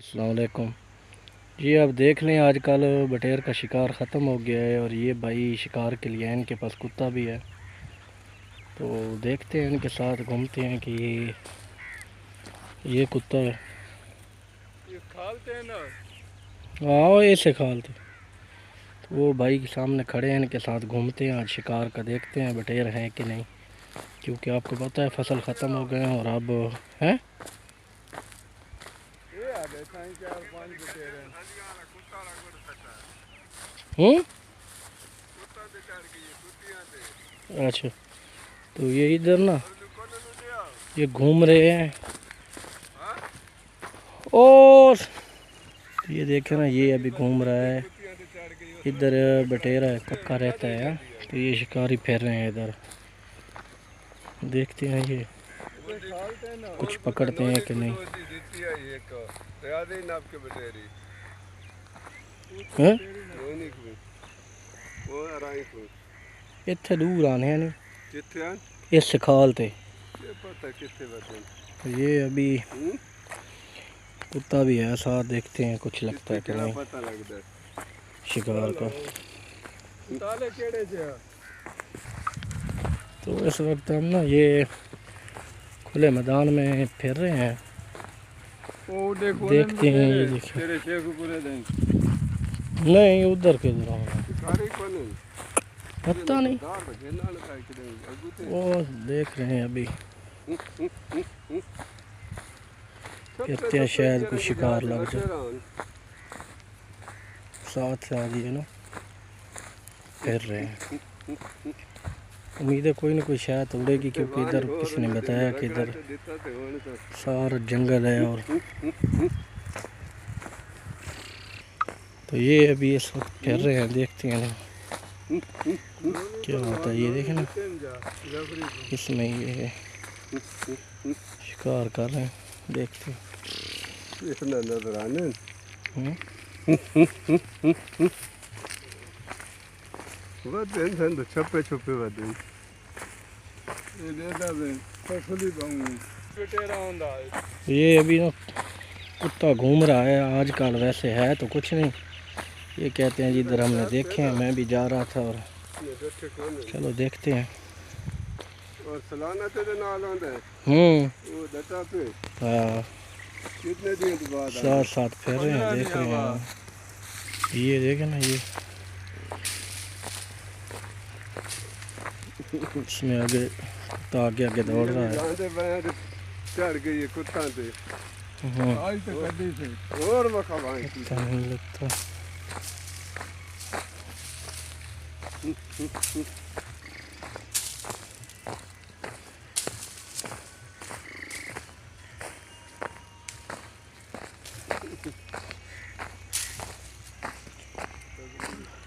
अस्सलाम वालेकुम जी। आप देख लें आजकल बटेर का शिकार ख़त्म हो गया है और ये भाई शिकार के लिए इनके पास कुत्ता भी है, तो देखते हैं इनके साथ घूमते हैं कि ये कुत्ता है। ये खालते हैं ना। आओ ऐसे खालते, तो वो भाई के सामने खड़े हैं, इनके साथ घूमते हैं। आज शिकार का देखते हैं बटेर हैं कि नहीं, क्योंकि आपको पता है फसल ख़त्म हो गए हैं और अब हैं। ये आ गए था 4-5 बटेर हैं। हम्म, कुत्ता ते चढ़ गई कुत्तियां ते अच्छा, तो ये इधर ना और लुको ले आओ। ये घूम रहे हैं। हां और ये देखे ना, ये अभी घूम रहा है कुत्तियां ते चढ़ गई इधर। बटेरा पक्का रहता है, तो ये शिकारी फिर रहे हैं इधर। देखते हैं ये खालते हैं ना। कुछ पकड़ते हैं कि नहीं। देती है एक याद ही नाप के बटेरी हैं रोनी को वो राई को इतने दूर आने हैं नहीं किथे आन इस खालते। ये पता किथे बदन तो ये अभी कुत्ता भी है साथ, देखते हैं कुछ लगता है कि नहीं पता लगता है शिकार का। ताले केड़े से तो इस वक्त हम ना ये खुले मैदान में फिर रहे हैं। ओ देखो देखते हैं, ये देखिए तेरे शेख पूरे दिन नहीं उधर किधर होगा शिकारी कौन है पता नहीं, दार घेना लगा के वो देख रहे हैं अभी। कहते हैं शायद कुछ शिकार लग जाए, साथ ये ना फिर रहे हैं। उम्मीद है कोई ना कोई शायद उड़ेगी, क्योंकि इधर किसी ने बताया कि इधर सारा जंगल है। और तो ये अभी इस वक्त फिर रहे हैं, देखते हैं क्या होता है। ये देखें ना, इसमें ये शिकार कर रहे हैं, देखते हैं। नजर आने वदन तो छपे छुपे वदन ये देदा बे फसली बाऊ बेटेरा होंदा है। ये अभी ना कुत्ता घूम रहा है आजकल, वैसे है तो कुछ नहीं। ये कहते हैं जिधर हमने देखे हैं, मैं भी जा रहा था और चलो देखते हैं। और सलाना तेरे नाल आंदा है वो डटा पे हाँ कितने दिन बाद साथ साथ फिर रहे हैं, देख रहे हैं। ये देखे ना, ये इसमें आगे कुत्ता आगे आगे दौड़ रहा है। चढ़ गई कुत्ता ते आज तो कदी से और मखा भाई पता नहीं लगता।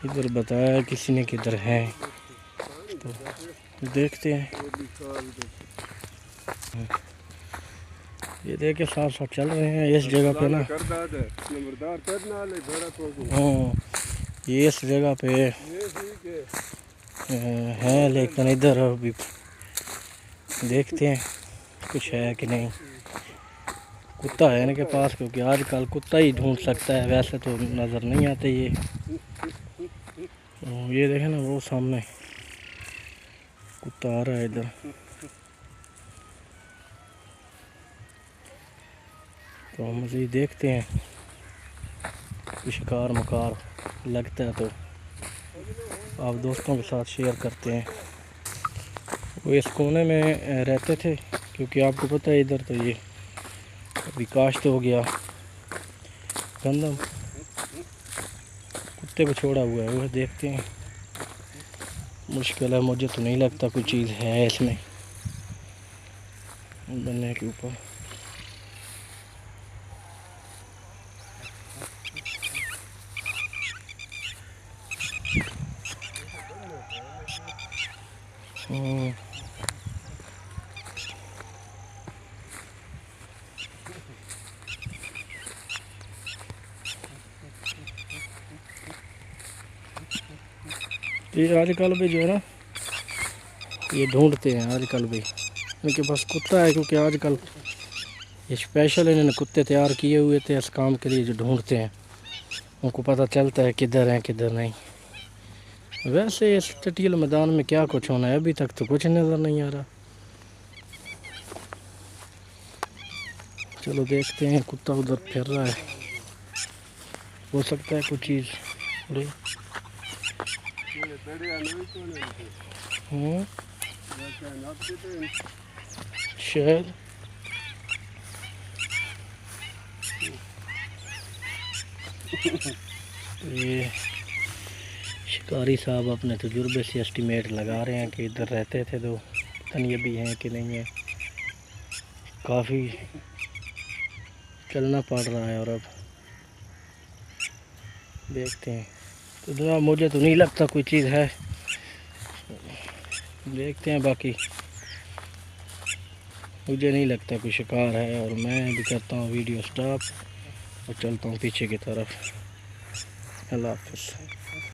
इधर बताया किसी ने किधर है, तो देखते हैं। ये देखे साथ साथ चल रहे हैं इस जगह पे ना। ये इस जगह पे है, लेकिन इधर अभी देखते हैं कुछ है कि नहीं। कुत्ता है इनके पास, क्योंकि आजकल कुत्ता ही ढूंढ सकता है, वैसे तो नज़र नहीं आते ये। ये देखें ना, वो सामने कुत्ता आ रहा है इधर। तो हम मज़ीद देखते हैं, शिकार मकार लगता है तो आप दोस्तों के साथ शेयर करते हैं। वो इस कोने में रहते थे, क्योंकि आपको पता है इधर तो ये अभी काश्त हो गया गंदम। कुत्ते को छोड़ा हुआ है, वो देखते हैं। मुश्किल है, मुझे तो नहीं लगता कोई चीज़ है इसमें बनने के ऊपर। ये आजकल भी जो है ना, ये ढूंढते हैं आजकल भी। इनके पास कुत्ता है, क्योंकि आजकल ये स्पेशल इन्होंने कुत्ते तैयार किए हुए थे इस काम के लिए, जो ढूंढते हैं उनको पता चलता है किधर हैं किधर नहीं। वैसे इस चटियल मैदान में क्या कुछ होना है, अभी तक तो कुछ नज़र नहीं आ रहा। चलो देखते हैं, कुत्ता उधर फिर रहा है, हो सकता है कुछ चीज़ उड़े। शायद ये शिकारी साहब अपने तजुर्बे से एस्टीमेट लगा रहे हैं कि इधर रहते थे, तो पता नहीं अभी हैं कि नहीं है। काफ़ी चलना पड़ रहा है और अब देखते हैं। तो जनाब मुझे तो नहीं लगता कोई चीज़ है, देखते हैं। बाकी मुझे नहीं लगता कोई शिकार है, और मैं भी करता हूँ वीडियो स्टॉप और चलता हूँ पीछे की तरफ। अल्लाह हाफ़िज़।